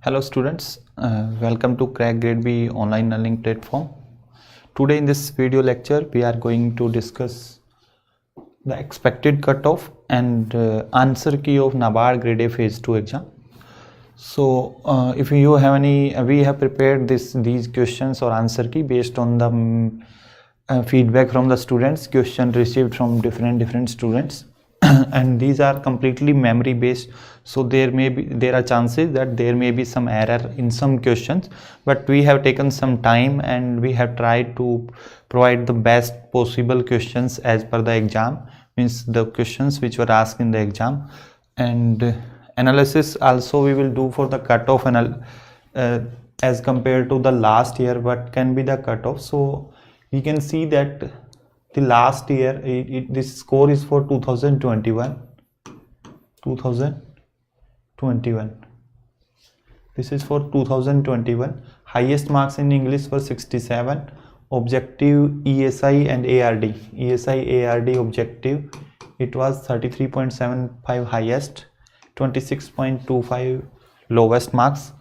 Hello students, welcome to Crack Grade B online learning platform. Today in this video lecture we are going to discuss the expected cutoff and answer key of NABARD Grade A phase 2 exam. So if you have any, we have prepared these questions or answer key based on the feedback from the students, question received from different students. And these are completely memory based, so there are chances that there may be some error in some questions, but we have taken some time and we have tried to provide the best possible questions as per the exam, means the questions which were asked in the exam. And analysis also we will do for the cutoff as compared to the last year, what can be the cutoff. So we can see that the last year this score is for 2021. This is for 2021. Highest marks in English were 67. Objective ESI and ARD objective, it was 33.75 highest, 26.25 lowest marks,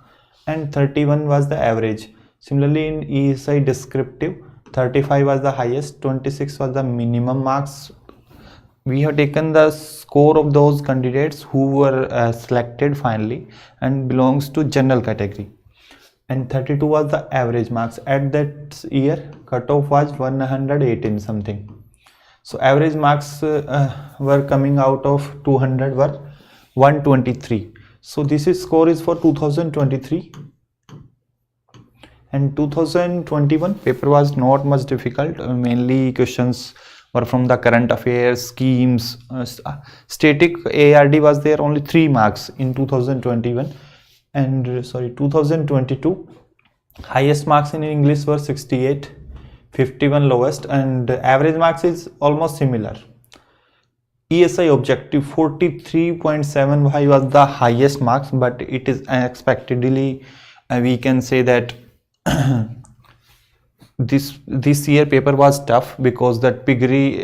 and 31 was the average. Similarly in ESI descriptive, 35 was the highest, 26 was the minimum marks. We have taken the score of those candidates who were selected finally and belongs to general category, and 32 was the average marks. At that year cutoff was 118 something, so average marks were coming out of 200 were 123. So this score is for 2023. And 2021 paper was not much difficult, mainly questions were from the current affairs, schemes, static ARD was there, only 3 marks in 2021. And 2022 highest marks in English were 68, 51 lowest, and average marks is almost similar. ESI objective 43.75 was the highest marks, but it is unexpectedly we can say that this year paper was tough because that piggery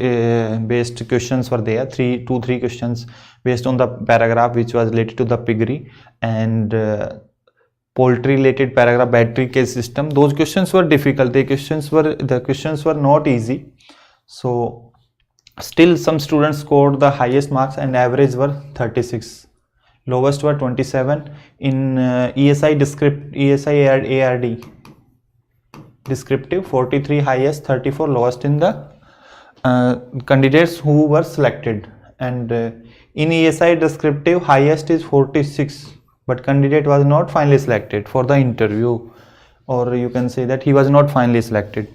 based questions were there, 3 questions based on the paragraph which was related to the piggery, and poultry related paragraph, battery case system. Those questions were difficult, the questions were not easy. So still some students scored the highest marks, and average were 36, lowest were 27 in ESI ARD descriptive, 43 highest, 34 lowest in the candidates who were selected. And in ESI descriptive highest is 46, but candidate was not finally selected for the interview, or you can say that he was not finally selected.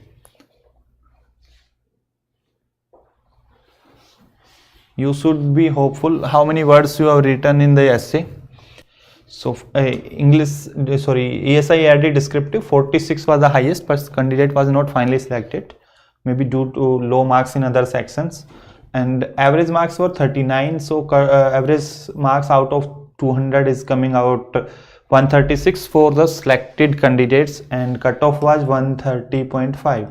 You should be hopeful. How many words you have written in the essay? So ESI ARD descriptive 46 was the highest, but candidate was not finally selected, maybe due to low marks in other sections. And average marks were 39, so average marks out of 200 is coming out 136 for the selected candidates, and cutoff was 130.5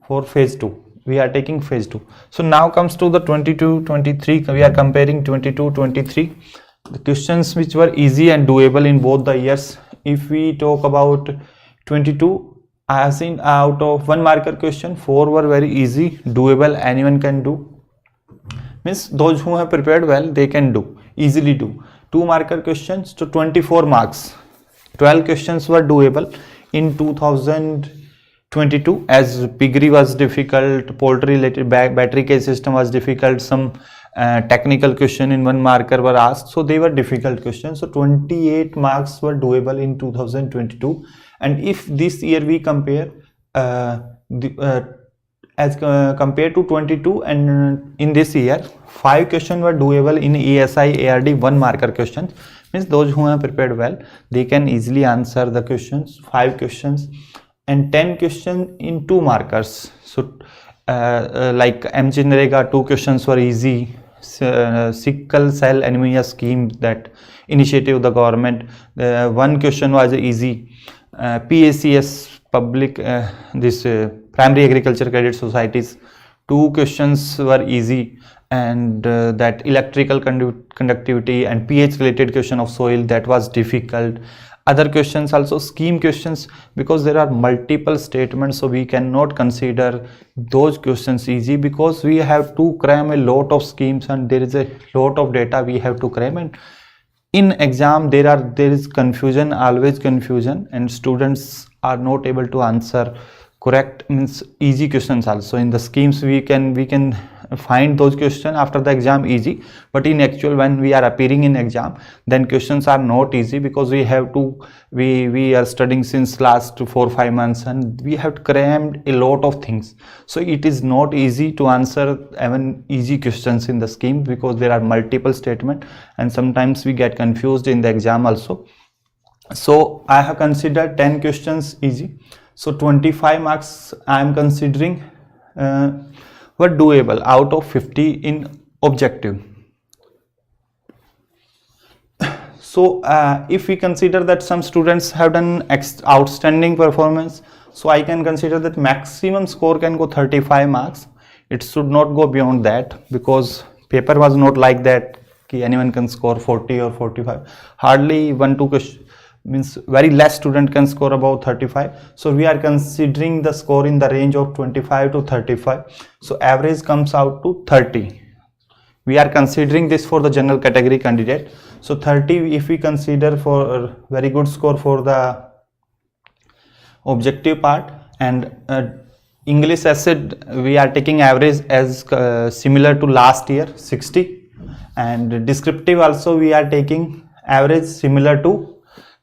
for phase 2. We are taking phase 2. So now comes to the 22-23. We are comparing 22-23. The questions which were easy and doable in both the years. If we talk about 22, I have seen out of 1 marker question, 4 were very easy, doable, anyone can do. Means those who have prepared well, they can do, easily do. 2 marker questions to 24 marks. 12 questions were doable in 2022, as piggery was difficult, poultry related battery case system was difficult, some technical question in 1 marker were asked, so they were difficult questions. So 28 marks were doable in 2022. And if this year we compare compared to 22, and in this year 5 questions were doable in ESI ARD 1 marker questions, means those who have prepared well, they can easily answer the questions, 5 questions, and 10 questions in 2 markers. So like MGNREGA 2 questions were easy, sickle cell anemia scheme, that initiative of the government, 1 question was easy. PACS public primary agriculture credit societies, 2 questions were easy. and that electrical conductivity and pH related question of soil, that was difficult. Other questions also scheme questions, because there are multiple statements, so we cannot consider those questions easy, because we have to cram a lot of schemes and there is a lot of data we have to cram, and in exam there is confusion, always confusion, and students are not able to answer correct, means easy questions also. In the schemes we can find those questions after the exam easy, but in actual when we are appearing in exam, then questions are not easy, because we are studying since last 4-5 months and we have crammed a lot of things, so it is not easy to answer even easy questions in the scheme, because there are multiple statements and sometimes we get confused in the exam also. So I have considered 10 questions easy, so 25 marks I am considering were doable out of 50 in objective. So if we consider that some students have done outstanding performance, so I can consider that maximum score can go 35 marks. It should not go beyond that, because paper was not like that anyone can score 40 or 45. Hardly 1-2 questions, means very less student can score about 35. So we are considering the score in the range of 25 to 35. So average comes out to 30. We are considering this for the general category candidate. So 30 if we consider for a very good score for the objective part, and English essay we are taking average as similar to last year 60, and descriptive also we are taking average similar to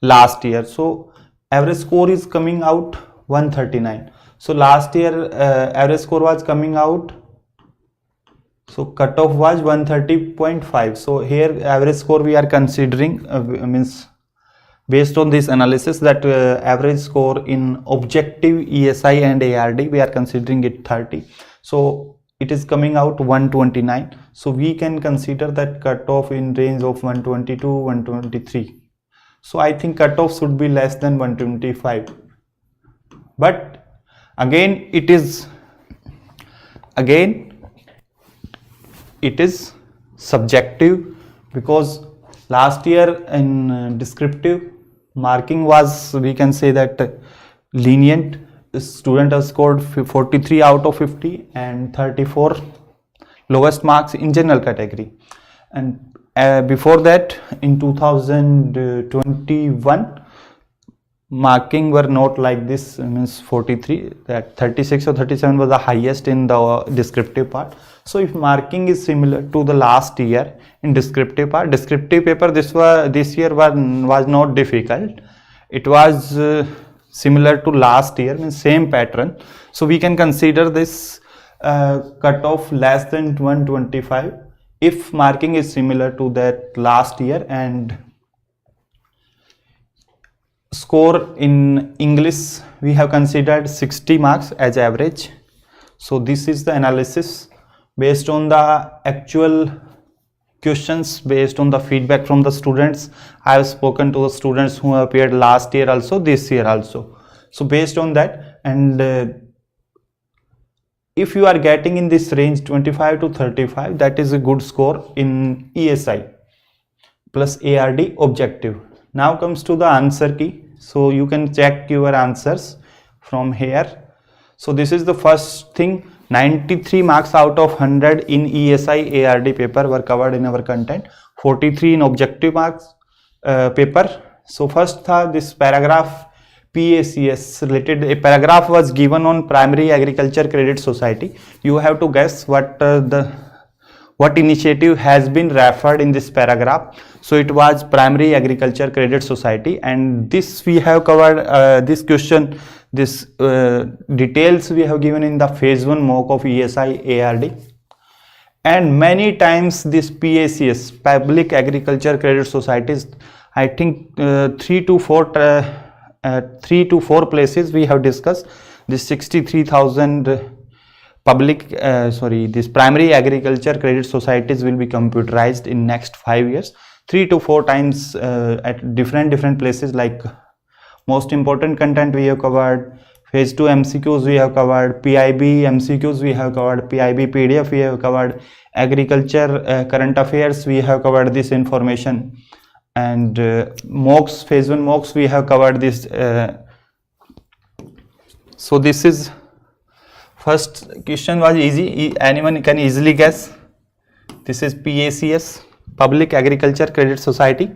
last year. So average score is coming out 139. So last year average score was coming out, so cutoff was 130.5. so here average score we are considering means based on this analysis that average score in objective ESI and ARD we are considering it 30, so it is coming out 129. So we can consider that cutoff in range of 120 to 123. So I think cutoff should be less than 125, but again it is subjective, because last year in descriptive marking was, we can say that lenient. The student has scored 43 out of 50 and 34 lowest marks in general category. And before that in 2021 marking were not like this, means 43, that 36 or 37 was the highest in the descriptive part. So if marking is similar to the last year in descriptive part, descriptive paper this year was not difficult, it was similar to last year, means same pattern. So we can consider this cutoff less than 125 if marking is similar to that last year, and score in English we have considered 60 marks as average. So this is the analysis based on the actual questions, based on the feedback from the students. I have spoken to the students who appeared last year also, this year also. So based on that, and if you are getting in this range 25 to 35, that is a good score in ESI plus ARD objective. Now comes to the answer key. So you can check your answers from here. So this is the first thing, 93 marks out of 100 in ESI ARD paper were covered in our content, 43 in objective marks paper. So first this paragraph PACS related, a paragraph was given on Primary Agriculture Credit Society. You have to guess what initiative has been referred in this paragraph. So it was Primary Agriculture Credit Society, and this we have covered this question, this details we have given in the phase 1 mock of ESI ARD. And many times this PACS, Public Agriculture Credit Societies, I think 3 to 4 places we have discussed this 63,000 public this primary agriculture credit societies will be computerized in next 5 years, 3 to 4 times at different places. Like most important content we have covered, Phase 2 MCQs we have covered, PIB MCQs we have covered, PIB PDF we have covered, agriculture current affairs we have covered this information, and mocks, phase 1 mocks we have covered this. So this is first question was easy, anyone can easily guess. This is PACS, Public Agriculture Credit Society.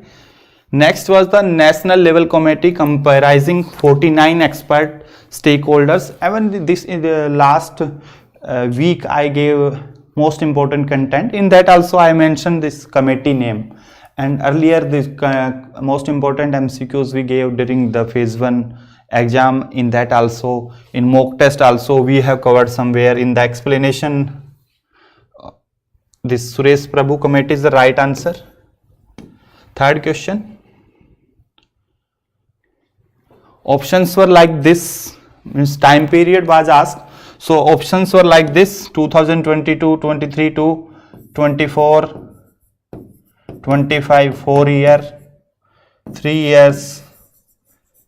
Next was the National Level Committee comprising 49 expert stakeholders. Even this in the last week I gave most important content. In that also I mentioned this committee name. And earlier this most important MCQs we gave during the phase 1 exam. In that also, in mock test also we have covered somewhere in the explanation. This Suresh Prabhu committee is the right answer. Third question. Options were like this, means time period was asked. So options were like this: 2022, 23 to 24, 25, 4 year, 3 years,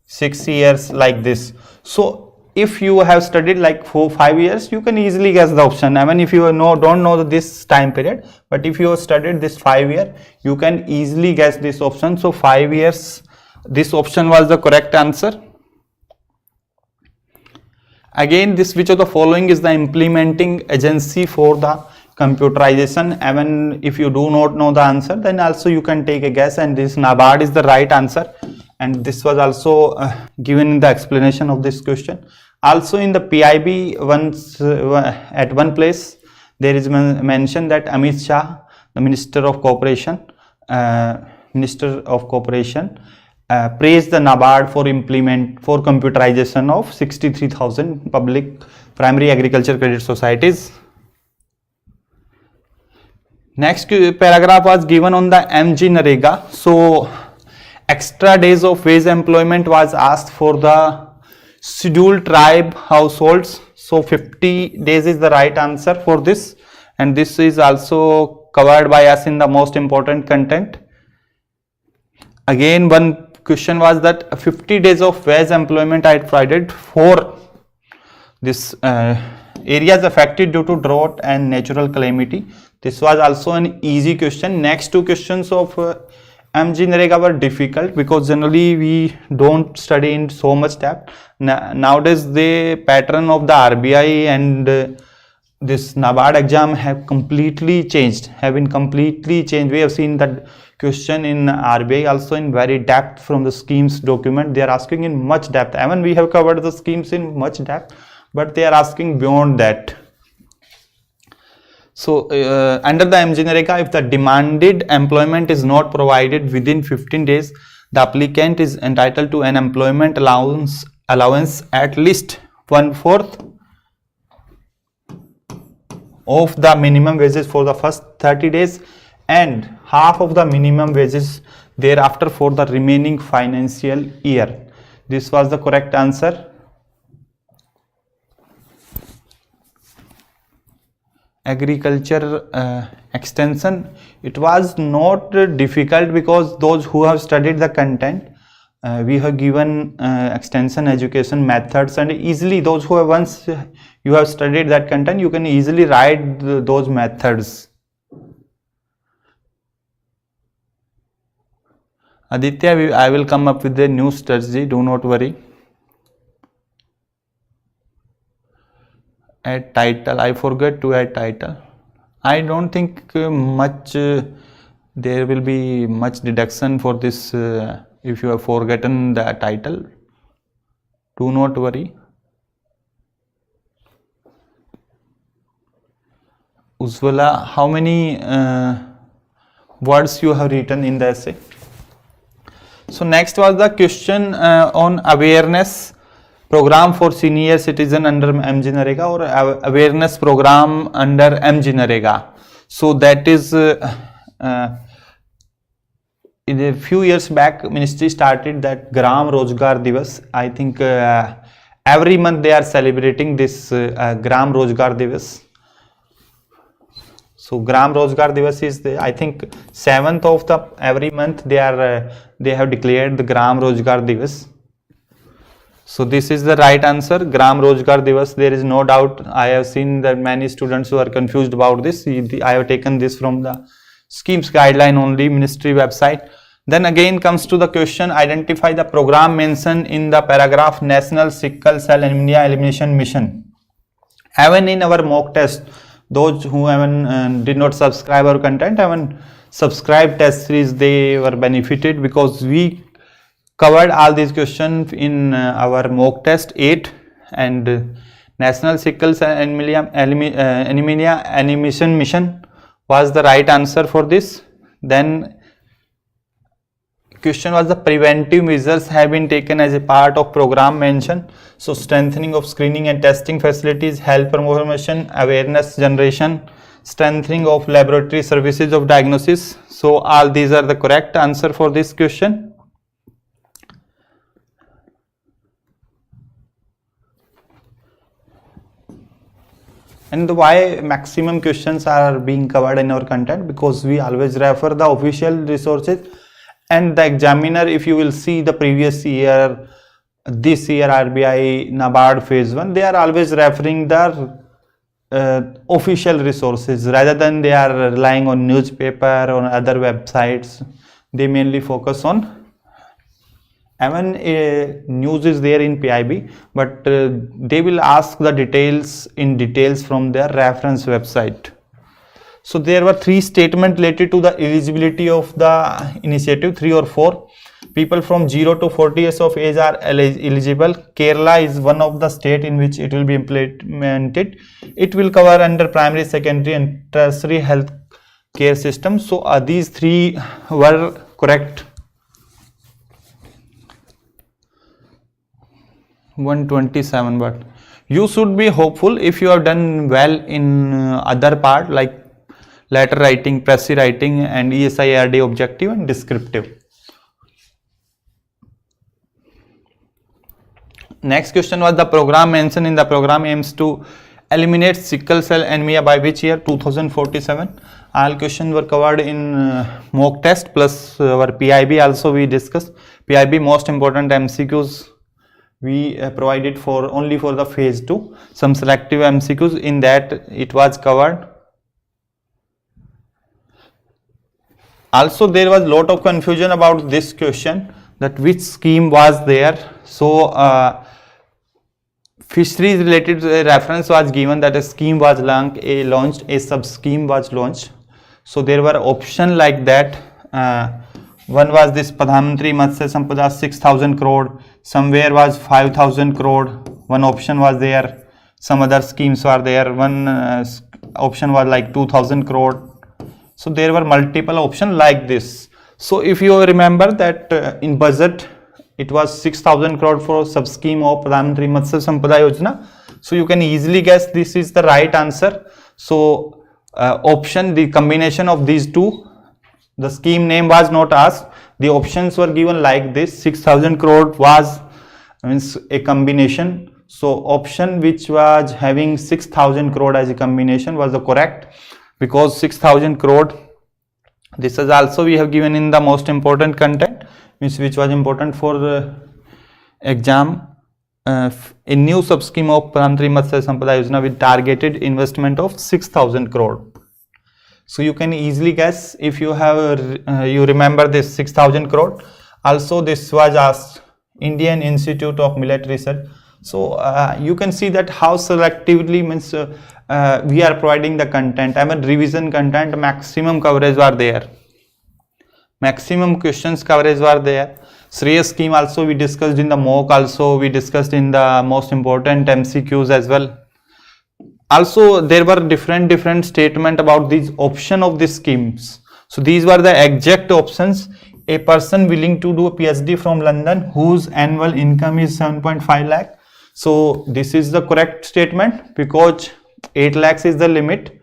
6 years, like this. So if you have studied like 4-5 years, you can easily guess the option. I mean, if you don't know this time period, but if you have studied this 5 year, you can easily guess this option. So 5 years, this option was the correct answer. Again, this which of the following is the implementing agency for the computerization? Even if you do not know the answer, then also you can take a guess, and this NABARD is the right answer. And this was also given in the explanation of this question. Also in the PIB, once at one place there is mention that Amit Shah, the Minister of Cooperation, praised the NABARD for computerization of 63,000 public primary agriculture credit societies. Next paragraph was given on the MGNREGA. So extra days of wage employment was asked for the scheduled tribe households. So 50 days is the right answer for this, and this is also covered by us in the most important content. Again, one question was that 50 days of wage employment I provided for this areas affected due to drought and natural calamity. This was also an easy question. Next two questions of MGNREGA were difficult because generally we don't study in so much depth. Nowadays the pattern of the RBI and this NABARD exam have been completely changed. We have seen that question in RBI also in very depth from the schemes document. They are asking in much depth. Even we have covered the schemes in much depth, but they are asking beyond that. So under the MGNREGA, if the demanded employment is not provided within 15 days, the applicant is entitled to an employment allowance at least 1/4 of the minimum wages for the first 30 days and half of the minimum wages thereafter for the remaining financial year. This was the correct answer. Agriculture extension, it was not difficult because those who have studied the content, we have given extension education methods, and easily those who have once you have studied that content, you can easily write those methods. Aditya, I will come up with a new strategy, do not worry. Add title, I forgot to add title. I don't think much there will be much deduction for this if you have forgotten the title. Do not worry. Uzvala, how many words you have written in the essay? So next was the question on awareness program for senior citizen under MGNREGA or awareness program under MGNREGA. So that is in a few years back, ministry started that Gram Rozgar Divas. I think every month they are celebrating this Gram Rozgar Divas. So Gram Rozgar Divas is the, I think 7th of the every month they have declared the Gram Rozgar Divas. So this is the right answer, Gram Rozgar Divas. There is no doubt. I have seen that many students who are confused about this. I have taken this from the schemes guideline only, ministry website. Then again comes to the question, identify the program mentioned in the paragraph National Sickle Cell Anemia Elimination Mission. Even in our mock test, those who haven't did not subscribe our content, haven't subscribed test series, they were benefited because we covered all these questions in our mock test 8, and National Sickle Cell Anemia Elimination Mission was the right answer for this. Then question was the preventive measures have been taken as a part of program mentioned. So strengthening of screening and testing facilities, health promotion, awareness generation, strengthening of laboratory services of diagnosis. So all these are the correct answer for this question. And why maximum questions are being covered in our content? Because we always refer the official resources, and the examiner, if you will see the previous year, this year RBI, NABARD phase 1, they are always referring the official resources rather than they are relying on newspaper or other websites. They mainly focus on, even news is there in PIB, but they will ask the details from their reference website. So there were 3 statements related to the eligibility of the initiative, 3 or 4. People from 0 to 40 years of age are eligible. Kerala is one of the state in which it will be implemented. It will cover under primary, secondary and tertiary health care system. So these 3 were correct. 127, but you should be hopeful if you have done well in other part like letter writing, pressy writing and ESIRD objective and descriptive. Next question was the program mentioned in the program aims to eliminate sickle cell anemia by which year? 2047. All questions were covered in mock test plus our PIB also we discussed. PIB most important MCQs we provided for only for the phase 2. Some selective MCQs in that it was covered. Also there was lot of confusion about this question, that which scheme was there. So fisheries related reference was given, that a scheme was launched, a sub scheme was launched. So there were options like that. One was this Pradhan Mantri Matsya Sampada 6,000 crore, somewhere was 5,000 crore, one option was there, some other schemes were there, one option was like 2,000 crore. So there were multiple options like this. So if you remember that in budget it was 6,000 crore for sub scheme of Pradhan Mantri Matsya Sampada Yojana. So you can easily guess this is the right answer. So option, the combination of these two, the scheme name was not asked, the options were given like this. 6,000 crore was means a combination. So option which was having 6,000 crore as a combination was the correct, because 6,000 crore, this is also we have given in the most important content, which was important for the exam. A new sub scheme of Pradhan Mantri Matsya Sampada Yojana with targeted investment of 6,000 crore. So you can easily guess if you have you remember this 6,000 crore. Also this was asked, Indian Institute of Millet Research. So you can see that how selectively means we are providing the content. I mean revision content, maximum coverage were there, maximum questions coverage were there. Shreyas scheme also we discussed in the mock, also we discussed in the most important MCQs as well. Also there were different statement about these option of these schemes. So these were the exact options. A person willing to do a PhD from London whose annual income is 7.5 lakh. So this is the correct statement, because 8 lakhs is the limit,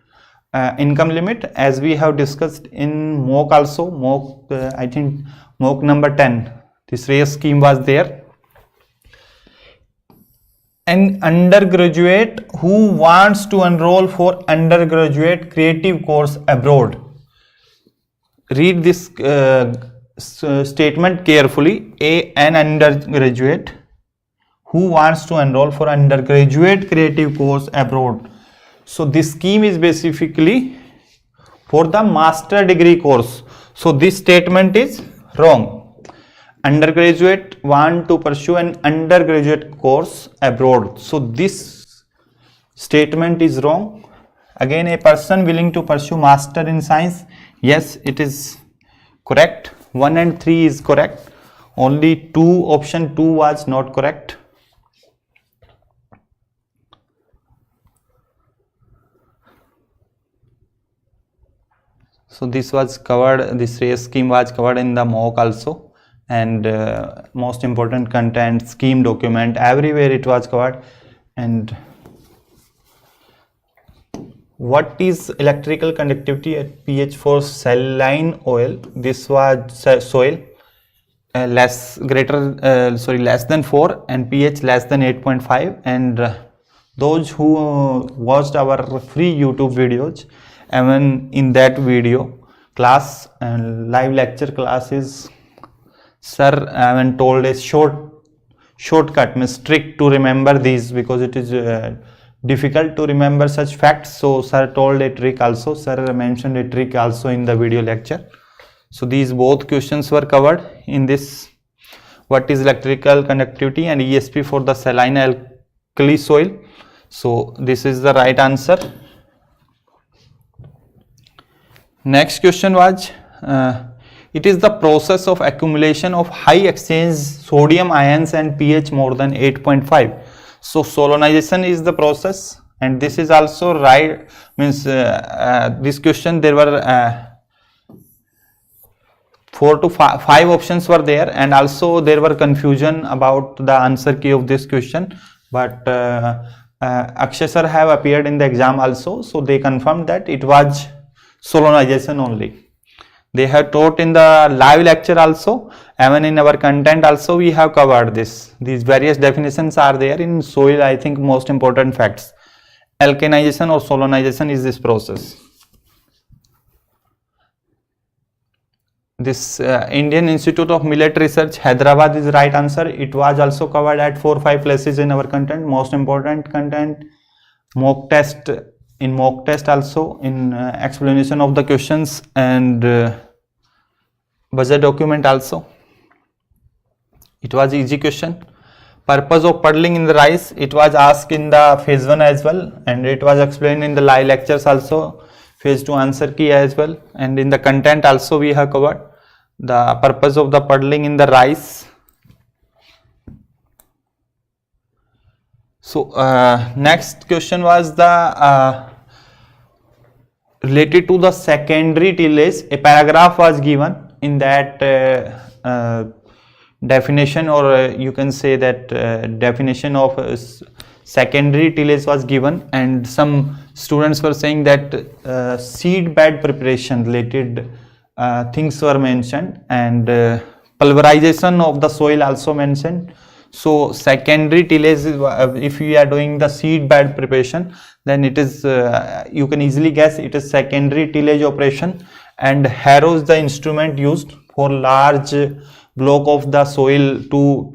income limit, as we have discussed in mock also. Mock I think mock number 10, this race scheme was there. An undergraduate who wants to enroll for undergraduate creative course abroad. Read this statement carefully. An undergraduate who wants to enroll for undergraduate creative course abroad. So this scheme is specifically for the master degree course. So this statement is wrong. Undergraduate want to pursue an undergraduate course abroad. So this statement is wrong. Again, a person willing to pursue master in science, yes, it is correct. 1 and 3 is correct. Only option 2 was not correct. So this was covered, this race scheme was covered in the mock also, and most important content, scheme document, everywhere it was covered. And what is electrical conductivity at pH for saline oil? This was soil less than 4 and pH less than 8.5. And those who watched our free YouTube videos, even in that video class and live lecture classes, sir even told a shortcut, means trick to remember these, because it is difficult to remember such facts. So sir told a trick also, sir mentioned a trick also in the video lecture. So these both questions were covered in this, what is electrical conductivity and ESP for the saline alkali soil. So this is the right answer. Next question was, it is the process of accumulation of high exchange sodium ions and pH more than 8.5. So solonization is the process, and this is also right, means this question there were 4 to 5 options were there, and also there were confusion about the answer key of this question, but Akshay sir have appeared in the exam also, so they confirmed that it was solonization only. They have taught in the live lecture also, even in our content also we have covered this. These various definitions are there in soil. I think most important facts. Alkalinization or solonization is this process. This Indian Institute of Millet Research, Hyderabad is right answer. It was also covered at 4-5 places in our content. Most important content, mock test, in mock test also, in explanation of the questions, and budget document also. It was easy question. Purpose of puddling in the rice, it was asked in the phase 1 as well, and it was explained in the live lectures also, phase 2 answer key as well, and in the content also we have covered the purpose of the puddling in the rice. So next question was the related to the secondary tillage. A paragraph was given in that definition, or you can say that definition of secondary tillage was given, and some students were saying that seed bed preparation related things were mentioned, and pulverization of the soil also mentioned. So secondary tillage is, if we are doing the seed bed preparation, then it is you can easily guess it is secondary tillage operation, and harrow is the instrument used for large block of the soil to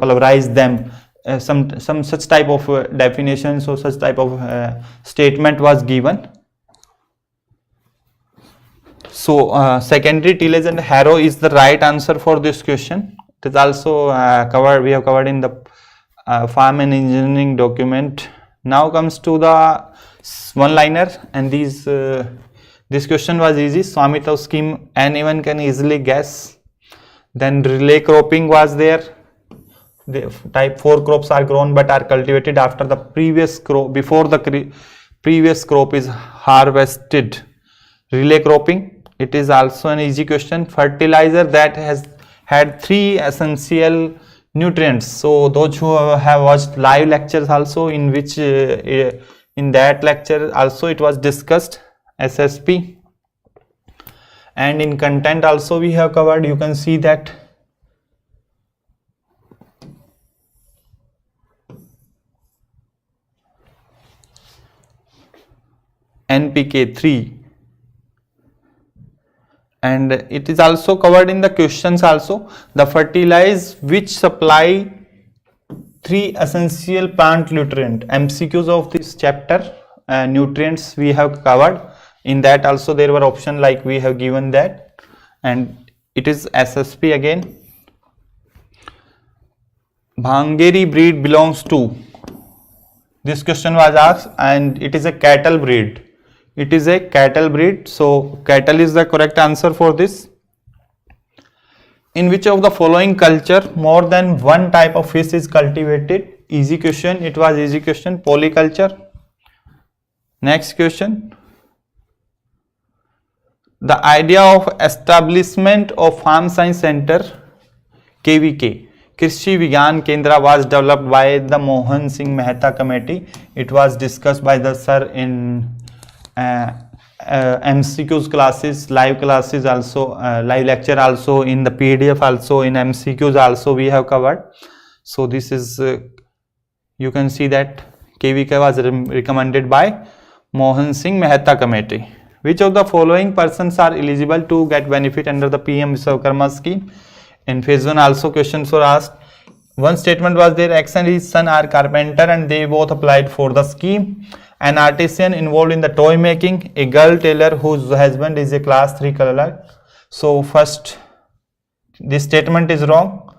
pulverize them. Some such type of definition, so such type of statement was given. So secondary tillage and harrow is the right answer for this question. It is also covered, we have covered in the farm and engineering document. Now comes to the one-liner, and these this question was easy. Swamitha scheme, anyone can easily guess. Then relay cropping was there. The type 4 crops are grown but are cultivated after the previous crop, before the previous crop is harvested. Relay cropping, it is also an easy question. Fertilizer that has had 3 essential nutrients. So those who have watched live lectures also, in which in that lecture also it was discussed, SSP, and in content also we have covered. You can see that NPK 3, and it is also covered in the questions also. The fertilizer which supply three essential plant nutrient. MCQs of this chapter, nutrients we have covered. In that also there were option like we have given that, and it is SSP again. Bhangeri breed belongs to, this question was asked, and it is a cattle breed. It is a cattle breed, so cattle is the correct answer for this. In which of the following culture more than one type of fish is cultivated? Easy question, it was easy question, polyculture. Next question. The idea of establishment of Farm Science Center KVK, Krishi Vigyan Kendra, was developed by the Mohan Singh Mehta committee. It was discussed by the sir in MCQs classes, live classes also, live lecture also, in the PDF also, in MCQs also we have covered. So this is, you can see that KVK was recommended by Mohan Singh Mehta committee. Which of the following persons are eligible to get benefit under the PM Vishwakarma scheme? In phase 1 also questions were asked. One statement was there, X and his son are carpenter and they both applied for the scheme. An artisan involved in the toy making, a girl tailor whose husband is a class 3 clerk. So first, this statement is wrong.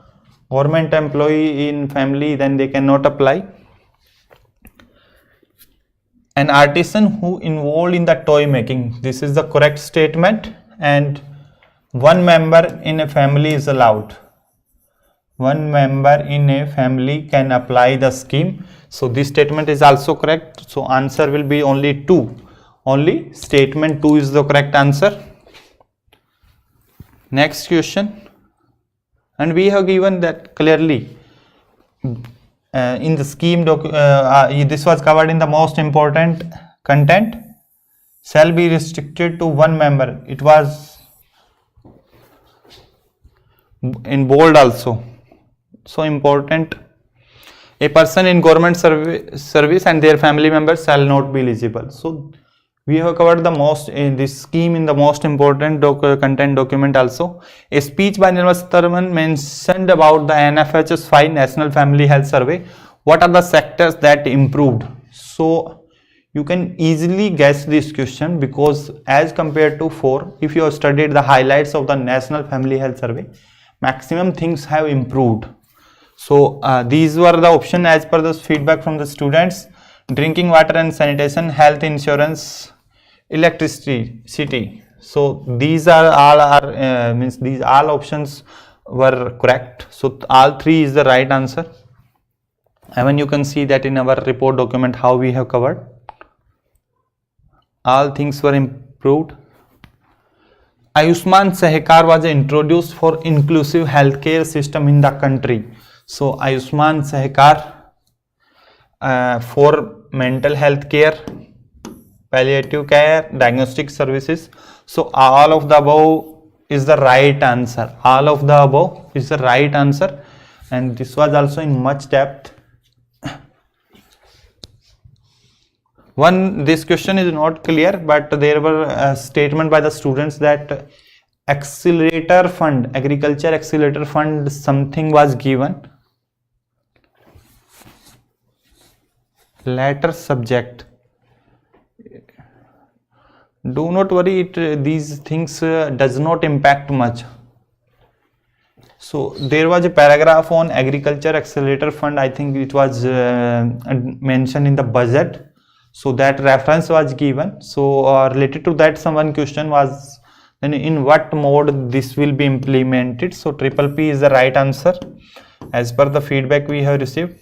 Government employee in family, then they cannot apply. An artisan who involved in the toy making, this is the correct statement, and one member in a family is allowed. One member in a family can apply the scheme. So this statement is also correct. So answer will be only 2. Only statement 2 is the correct answer. Next question. And we have given that clearly in the scheme. This was covered in the most important content. Shall be restricted to one member. It was in bold also. So important. A person in government service and their family members shall not be eligible. So we have covered the most in this scheme in the most important content document also. A speech by Nirmala Sitharaman mentioned about the NFHS 5 National Family Health Survey. What are the sectors that improved? So you can easily guess this question, because as compared to 4, if you have studied the highlights of the National Family Health Survey, maximum things have improved. So these were the options as per the feedback from the students: drinking water and sanitation, health insurance, electricity. So these are all these all options were correct. So all 3 is the right answer. And you can see that in our report document how we have covered. All things were improved. Ayushman Sehkar was introduced for inclusive healthcare system in the country. So Ayushman Sehkar for mental health care, palliative care, diagnostic services. So all of the above is the right answer. All of the above is the right answer, and this was also in much depth. This question is not clear, but there were a statement by the students that accelerator fund, agriculture accelerator fund, something was given. Latter subject. Do not worry, these things does not impact much. So there was a paragraph on agriculture accelerator fund. I think it was mentioned in the budget. So that reference was given. So related to that, one question was, then in what mode this will be implemented? So triple P is the right answer as per the feedback we have received.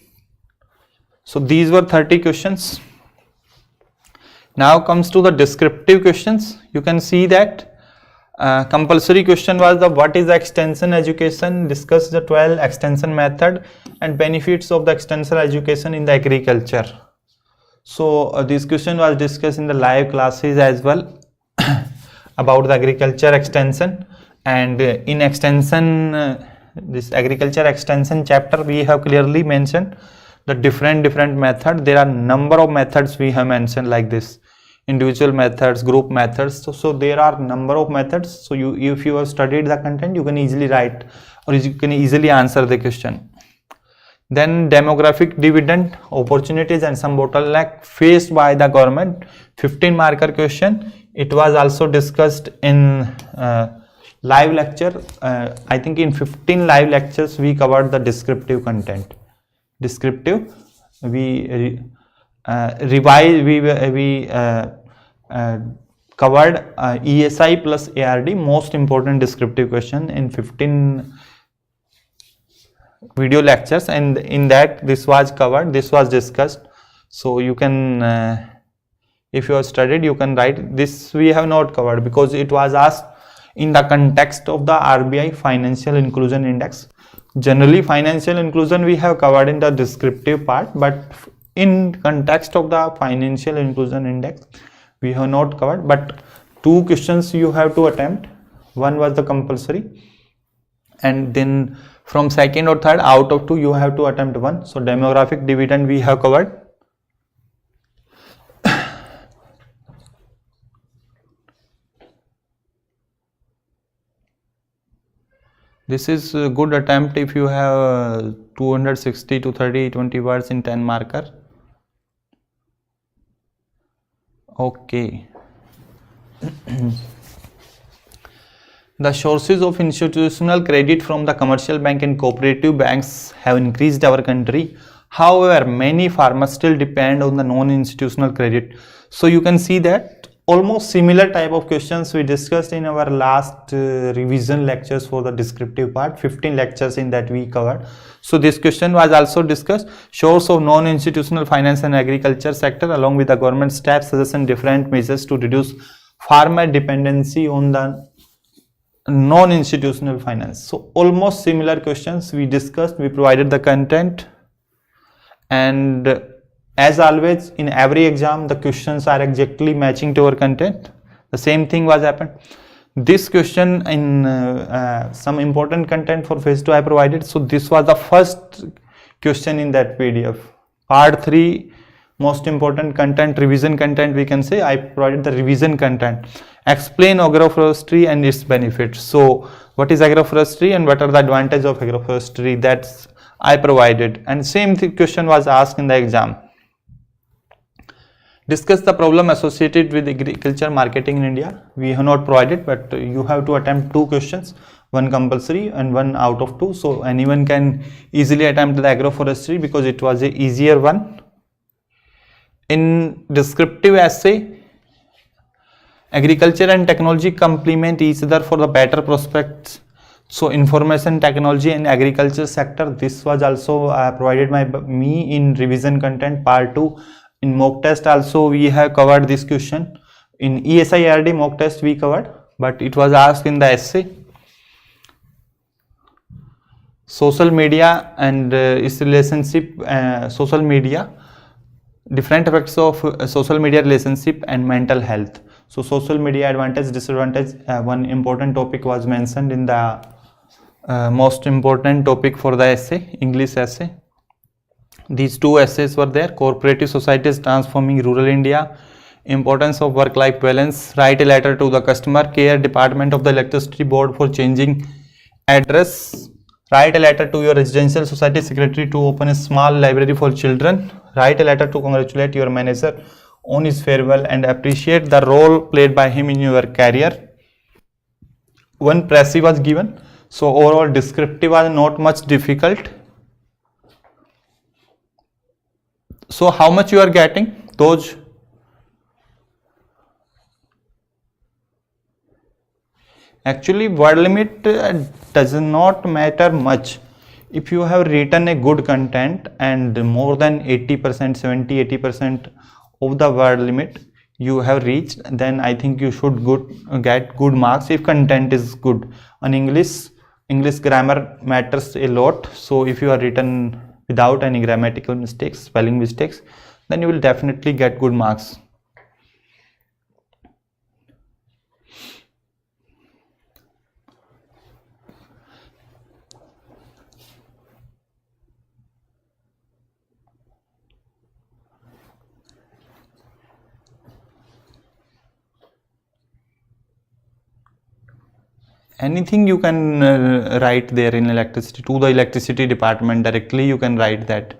So these were 30 questions. Now comes to the descriptive questions. You can see that compulsory question was the what is the extension education, discuss the 12 extension method and benefits of the extension education in the agriculture. So this question was discussed in the live classes as well about the agriculture extension, and in extension this agriculture extension chapter we have clearly mentioned the different method. There are number of methods we have mentioned like this: individual methods, group methods. So there are number of methods. So if you have studied the content, you can easily write or you can easily answer the question. Then demographic dividend opportunities and some bottleneck faced by the government, 15 marker question. It was also discussed in live lecture. I think in 15 live lectures we covered the descriptive content. Descriptive, we revised, we covered ESI plus ARD, most important descriptive question in 15 video lectures, and in that this was covered, this was discussed. So you can if you have studied, you can write. This we have not covered because it was asked in the context of the RBI Financial Inclusion Index. Generally financial inclusion we have covered in the descriptive part, but in context of the Financial Inclusion Index we have not covered. But 2 questions you have to attempt. One was the compulsory, and then from second or third out of 2 you have to attempt 1. So demographic dividend we have covered. This is a good attempt if you have 260 to 20 words in 10 marker. Okay. The sources of institutional credit from the commercial bank and cooperative banks have increased our country. However, many farmers still depend on the non-institutional credit. So you can see that almost similar type of questions we discussed in our last revision lectures for the descriptive part. 15 lectures in that we covered. So this question was also discussed. Source of non-institutional finance and agriculture sector, along with the government steps, suggestion different measures to reduce farmer dependency on the non-institutional finance. So almost similar questions we discussed, we provided the content, and as always in every exam the questions are exactly matching to our content. The same thing was happened. This question in some important content for phase 2 I provided. So this was the first question in that PDF. Part 3 most important content, revision content we can say, I provided the revision content. Explain agroforestry and its benefits. So what is agroforestry and what are the advantages of agroforestry, that's I provided. And same question was asked in the exam. Discuss the problem associated with agriculture marketing in India. We have not provided, but you have to attempt 2 questions, 1 compulsory and 1 out of 2. So anyone can easily attempt the agroforestry because it was a easier one. In descriptive essay, agriculture and technology complement each other for the better prospects. So information technology and agriculture sector, this was also provided by me in revision content part 2. In mock test also we have covered this question. In ESI-RD mock test we covered, but it was asked in the essay. Social media and its relationship, social media, different effects of social media relationship and mental health. So social media advantage, disadvantage, one important topic was mentioned in the most important topic for the essay, English essay. These 2 essays were there. Cooperative societies transforming rural India, importance of work-life balance, write a letter to the customer care department of the electricity board for changing address, write a letter to your residential society secretary to open a small library for children, write a letter to congratulate your manager on his farewell and appreciate the role played by him in your career. 1 précis was given. So overall descriptive was not much difficult. So how much you are getting? Those actually word limit does not matter much. If you have written a good content and more than 80%, 70-80% of the word limit you have reached, then I think you should get good marks if content is good. On English grammar matters a lot. So if you are written without any grammatical mistakes, spelling mistakes, then you will definitely get good marks. anything you can write there in electricity, to the electricity department directly you can write that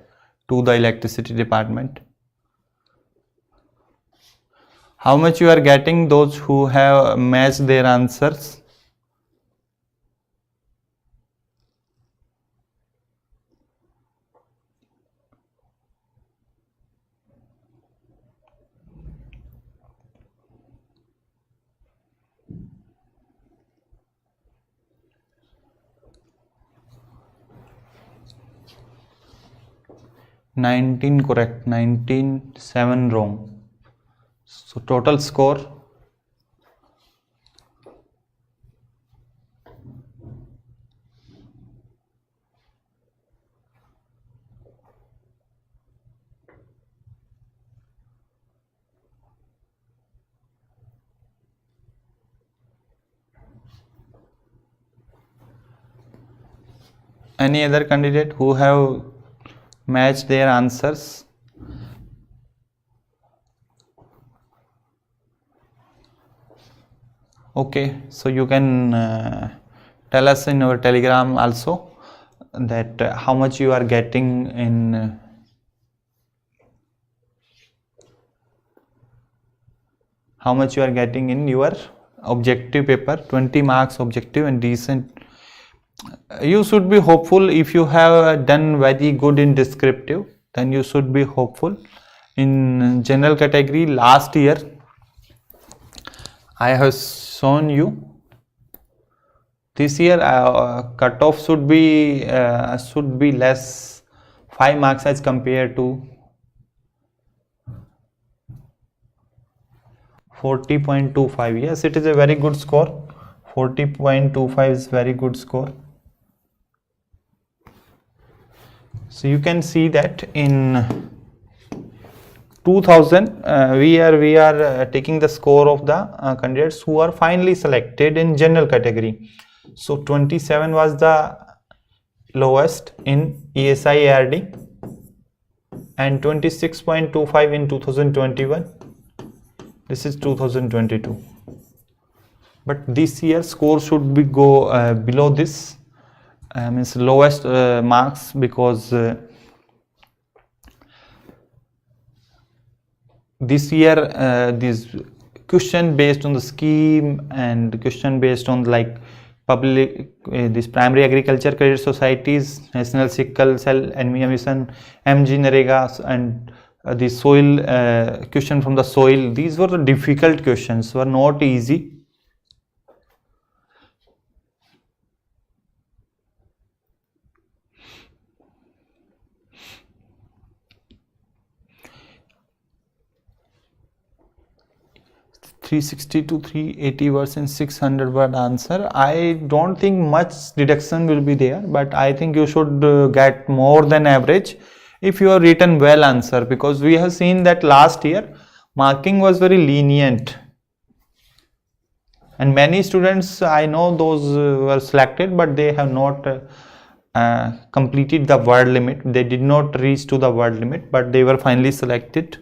to the electricity department. How much you are getting? Those who have matched their answers. $19 correct, 19, 7 wrong. So total score any other candidate who have matched their answers? Okay, so you can tell us in our Telegram also that how much you are getting in your objective paper, 20 marks objective and decent. You should be hopeful. If you have done very good in descriptive, then you should be hopeful. In general category, last year I have shown you. This year cutoff should be less 5 marks as compared to 40.25. Yes, it is a very good score. 40.25 is very good score. So you can see that in 2000 we are taking the score of the candidates who are finally selected in general category. So 27 was the lowest in ESI ARD and 26.25 in 2021. This is 2022. But this year score should be go below this, means lowest marks, because this year this question based on the scheme and question based on like public this primary agriculture credit societies, national sickle cell anemia mission, MG Narega, and the soil question from the soil. These were the difficult questions, were not easy. $360 to $380 words in 600 word answer. I don't think much deduction will be there, but I think you should get more than average if you have written well answer, because we have seen that last year marking was very lenient and many students, I know those were selected, but they have not completed the word limit. They did not reach to the word limit, but they were finally selected.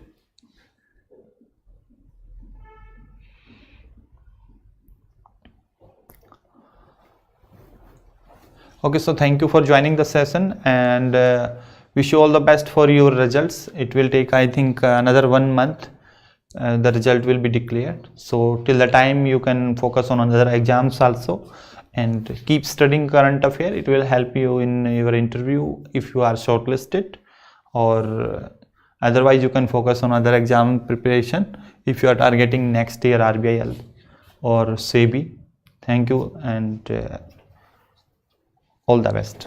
Okay, so thank you for joining the session, and wish you all the best for your results. It will take, I think, another 1 month. The result will be declared. So till the time you can focus on other exams also, and keep studying current affair. It will help you in your interview if you are shortlisted, or otherwise you can focus on other exam preparation if you are targeting next year RBI or SEBI. Thank you, and all the best.